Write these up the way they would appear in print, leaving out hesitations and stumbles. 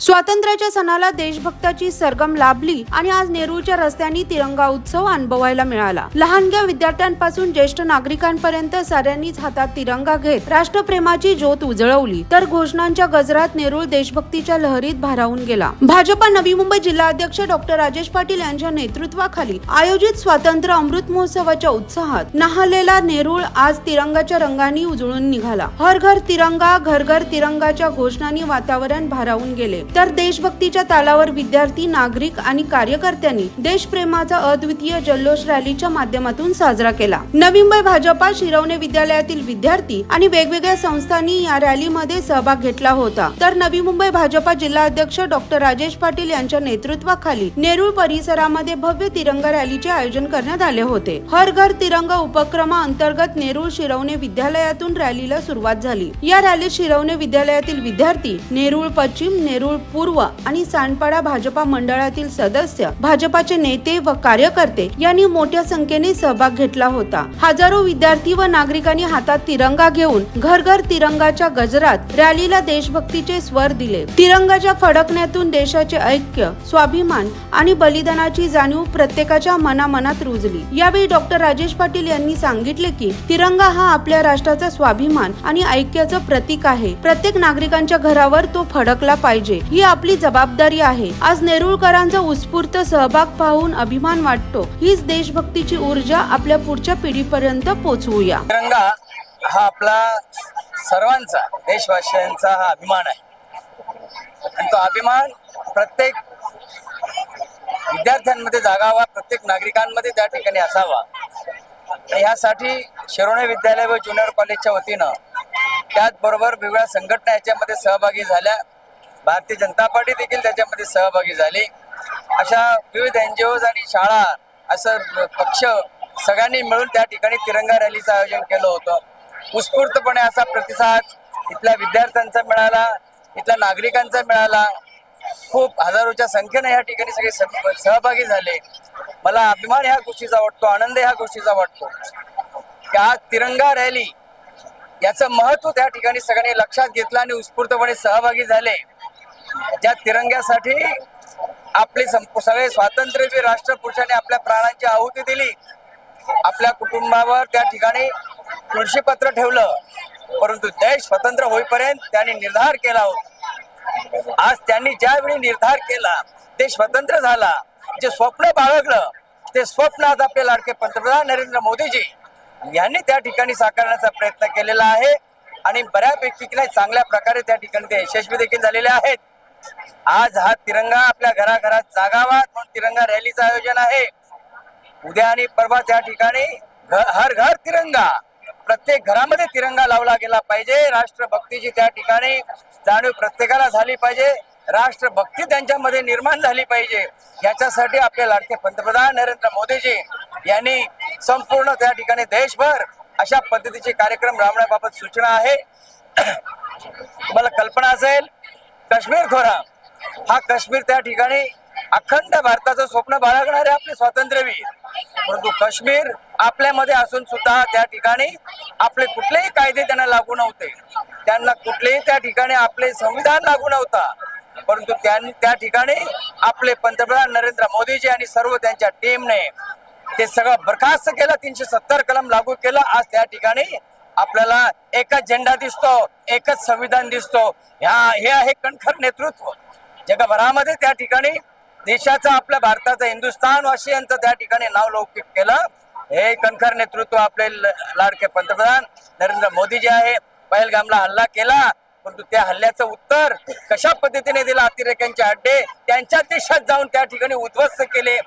स्वातंत्र्याच्या सणाला देशभक्ताची सरगम लाभली आणि आज नेरूळच्या रस्त्यांनी तिरंगा उत्सव अनुभवायला मिळाला। लहानग्या विद्यार्थ्यांपासून ज्येष्ठ नागरिकांपर्यंत साऱ्यांनीच हातात तिरंगा घेत राष्ट्रप्रेमाची ज्योत उजळवली, तर घोषणांच्या गजरात नेरूळ देशभक्तीच्या लहरीत भारावून गेला। भाजपा नवी मुंबई जिल्हा अध्यक्ष डॉक्टर राजेश पाटील यांच्या नेतृत्वाखाली आयोजित स्वातंत्र्य अमृत महोत्सवाच्या उत्साहात न्हालेला नेरूळ आज तिरंगाच्या रंगांनी उजळून निघाला। हर घर तिरंगा, घर घर तिरंगाच्या घोषणांनी वातावरण भारावून गेले, तर देशभक्तीच्या तालावर विद्यार्थी, नागरिक आणि कार्यकर्त्यांनी देशप्रेमाचा अद्वितीय जल्लोष रॅलीच्या माध्यमातून साजरा केला। नवी मुंबई भाजपा शिरवणे विद्यालयातील विद्यार्थी आणि वेगवेगळ्या संस्थांनी या रॅलीमध्ये सहभाग घेतला होता, तर नवी मुंबई भाजपा जिल्हा अध्यक्ष डॉक्टर राजेश पाटील यांच्या नेतृत्वाखाली नेरूळ परिसरामध्ये भव्य तिरंगा रॅलीचे आयोजन करण्यात आले होते। हर घर तिरंगा उपक्रमाअंतर्गत नेरूळ शिरवणे विद्यालयातून रॅलीला सुरुवात झाली। या रॅलीत शिरवणे विद्यालयातील विद्यार्थी, नेरूळ पश्चिम, नेरूळ पूर्व आणि सांडपाडा भाजपा मंडळातील सदस्य, भाजपाचे नेते व कार्यकर्ते यांनी मोठ्या संख्येने सहभाग घेतला होता। हजारो विद्यार्थी व नागरिकांनी हातात तिरंगा घेऊन घर घर तिरंगाच्या गजरात रॅलीला देशभक्तीचे स्वर दिले। तिरंगाच्या फडकण्यातून देशाचे ऐक्य, स्वाभिमान आणि बलिदानाची जाणीव प्रत्येकाच्या मनामनात रुजली। यावेळी डॉक्टर राजेश पाटील यांनी सांगितले की तिरंगा हा आपल्या राष्ट्राचा स्वाभिमान आणि ऐक्याचं प्रतीक आहे। प्रत्येक नागरिकांच्या घरावर तो फडकला पाहिजे, ही आपली जबाबदारी आहे। आज नेरूळकरांचा उत्स्फूर्त सहभाग पाहून अभिमान वाटतो। हीच देशभक्तीची ऊर्जा आपल्या पुढच्या पिढीपर्यंत पोहोचवूया। तिरंगा हा आपला सर्वांचा, देशवासियांचा हा अभिमान आहे आणि तो अभिमान प्रत्येक विद्यार्थ्यांमध्ये जागावा, प्रत्येक नागरिकांमध्ये त्या ठिकाणी असावा। यासाठी शिरवणे विद्यालय व ज्युनियर कॉलेजच्या वतीनं त्याचबरोबर वेगवेगळ्या संघटना याच्यामध्ये सहभागी झाल्या, भारतीय जनता पार्टी देखील त्याच्यामध्ये सहभागी झाली। अशा विविध NGOज आणि शाळा, असं पक्ष सगळ्यांनी मिळून त्या ठिकाणी तिरंगा रॅलीचं आयोजन केलं होतं। उत्स्फूर्तपणे असा प्रतिसाद इथल्या विद्यार्थ्यांचा मिळाला, इथल्या नागरिकांचा मिळाला। खूप हजारोच्या संख्येने या ठिकाणी सगळे सहभागी झाले। मला अभिमान ह्या गोष्टीचा वाटतो, आनंद ह्या गोष्टीचा वाटतो की आज तिरंगा रॅली याचं महत्व त्या ठिकाणी सगळ्यांनी लक्षात घेतलं आणि उत्स्फूर्तपणे सहभागी झाले। ज्या तिरंग्यासाठी आपले सगळे स्वातंत्र्यवीर राष्ट्रपुरुषांनी आपल्या प्राणांची आहुती दिली, आपल्या कुटुंबावर त्या ठिकाणी तुळशीपत्र ठेवलं, परंतु देश स्वतंत्र होईपर्यंत त्यांनी निर्धार केला होता। आज त्यांनी ज्यावेळी निर्धार केला, देश स्वतंत्र झाला, जे स्वप्न बाळगलं ते स्वप्न आज आपले लाडके पंतप्रधान नरेंद्र मोदीजी यांनी त्या ठिकाणी साकारण्याचा प्रयत्न केलेला आहे आणि बऱ्यापैकी चांगल्या प्रकारे त्या ठिकाणी ते यशस्वी देखील झालेले आहेत। आज हा तिरंगा आपल्या घराघरात जागावा म्हणून तिरंगा रॅलीचं आयोजन आहे। उद्या आणि परवा त्या ठिकाणी हर घर तिरंगा, प्रत्येक घरामध्ये तिरंगा लावला गेला पाहिजे। राष्ट्रभक्तीची त्या ठिकाणी जाणीव प्रत्येकाला झाली पाहिजे, राष्ट्रभक्ती त्यांच्यामध्ये निर्माण झाली पाहिजे। याच्यासाठी आपले लाडके पंतप्रधान नरेंद्र मोदीजी यांनी संपूर्ण त्या ठिकाणी देशभर अशा पद्धतीचे कार्यक्रम राबवण्याबाबत सूचना आहे। तुम्हाला कल्पना असेल, काश्मीर खोरा हा काश्मीर त्या ठिकाणी अखंड भारताचं स्वप्न बाळगणारे आपले स्वातंत्र्यवीर, परंतु काश्मीर आपल्यामध्ये असून सुद्धा त्या ठिकाणी आपले कुठलेही कायदे त्यांना लागू नव्हते, त्यांना कुठलेही त्या ठिकाणी आपले संविधान लागू नव्हता, परंतु त्या ठिकाणी आपले पंतप्रधान नरेंद्र मोदीजी आणि सर्व त्यांच्या टीमने ते सगळं बरखास्त केलं, 370 कलम लागू केलं। आज त्या ठिकाणी आपल्याला एकच झेंडा दिसतो, एकच संविधान दिसतो. हे आहे कणखर नेतृत्व. जगभरामध्ये त्या ठिकाणी देशाचं, आपल्या भारताचं, हिंदुस्थानवासियांचं त्या ठिकाणी नाव लौकिक केलं. हे कणखर नेतृत्व आपले लाडके पंतप्रधान नरेंद्र मोदी जे आहे. पहलगामला हल्ला केला, परंतु त्या हल्ल्याचं उत्तर कशा पद्धतीने दिलं. अतिरेक्यांचे अड्डे त्यांच्या देशात जाऊन त्या ठिकाणी उद्ध्वस्त केले.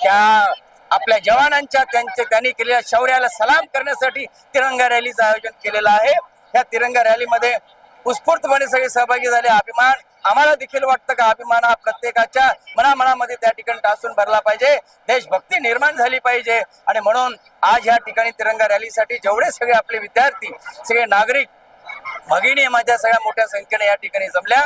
त्या आपल्या जवानांच्या त्यांनी केलेल्या शौर्याला सलाम करण्यासाठी तिरंगा रॅलीचं आयोजन केलेलं आहे. या तिरंगा रॅलीमध्ये उत्स्फूर्तपणे सगळे सहभागी झाले. अभिमान आम्हाला देखील वाटतं का अभिमान हा प्रत्येकाच्या मनामध्ये त्या ठिकाणी टासून भरला पाहिजे. देशभक्ती निर्माण झाली पाहिजे. आणि म्हणून आज या ठिकाणी तिरंगा रॅलीसाठी जेवढे सगळे आपले विद्यार्थी, सगळे नागरिक, भगिनी माझ्या सगळ्या मोठ्या संख्येने या ठिकाणी जमल्या.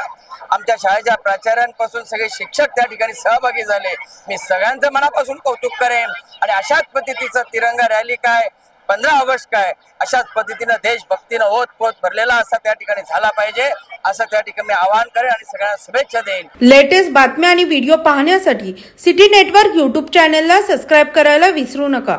आमच्या शाळेच्या प्राचार्यांपासून सगळे शिक्षक त्या ठिकाणी सहभागी झाले. मी सगळ्यांचं मनापासून कौतुक करेन. आणि अशाच पद्धतीचं तिरंगा रॅली काय, 15 ऑगस्ट काय, अशाच पद्धतीनं देशभक्तीनं ओतप्रोत भरलेला असा त्या ठिकाणी झाला पाहिजे, असं त्या ठिकाणी मी आवाहन करेन आणि सगळ्यांना शुभेच्छा देईन. लेटेस्ट बातम्या आणि व्हिडिओ पाहण्यासाठी सिटी नेटवर्क YouTube चॅनलला सबस्क्राईब करायला विसरू नका.